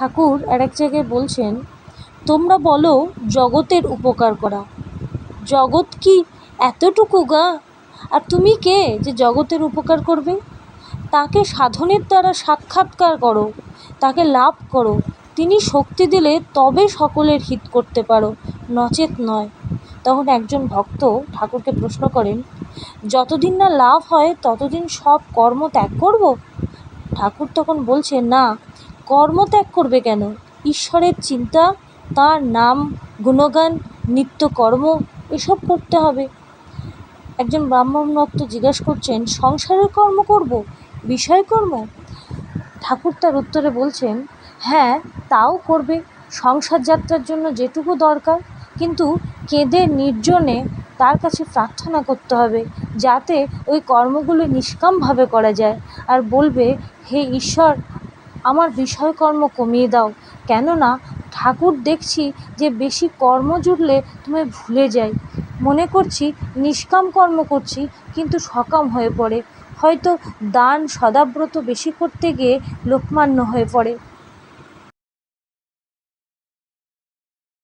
ঠাকুর আরেক জায়গায় বলছেন, তোমরা বলো জগতের উপকার করা, জগৎ কি এতটুকু গা? আর তুমি কে যে জগতের উপকার করবে? তাকে সাধনের দ্বারা সাক্ষাৎকার করো, তাকে লাভ করো, তিনি শক্তি দিলে তবে সকলের হিত করতে পারো, নচেত নয়। তখন একজন ভক্ত ঠাকুরকে প্রশ্ন করেন, যতদিন না লাভ হয় ততদিন সব কর্ম ত্যাগ করব? ঠাকুর তখন বলছে, না, কর্ম ত্যাগ করবে কেন? ঈশ্বরের চিন্তা, তার নাম গুণগান, নিত্যকর্ম এসব করতে হবে। একজন ব্রাহ্মণ ভক্ত জিজ্ঞাসা করছেন, সংসারের কর্ম করব, বিষয় কর্ম? ঠাকুর তার উত্তরে বলছেন, হ্যাঁ, তাও করবে, সংসার যাত্রার জন্য যেটুকু দরকার, কিন্তু কেঁদে নির্জনে তার কাছে প্রার্থনা করতে হবে যাতে ওই কর্মগুলো নিষ্কামভাবে করা যায়। আর বলবে, হে ঈশ্বর, আমার বিষয়কর্ম কমিয়ে দাও, কেননা ঠাকুর দেখছি যে বেশি কর্ম জুড়লে তুমি ভুলে যাই, মনে করছি নিষ্কাম কর্ম করছি কিন্তু সকাম হয়ে পড়ে, হয়তো দান সদাব্রত বেশি করতে গিয়ে লোকমান্য হয়ে পড়ে।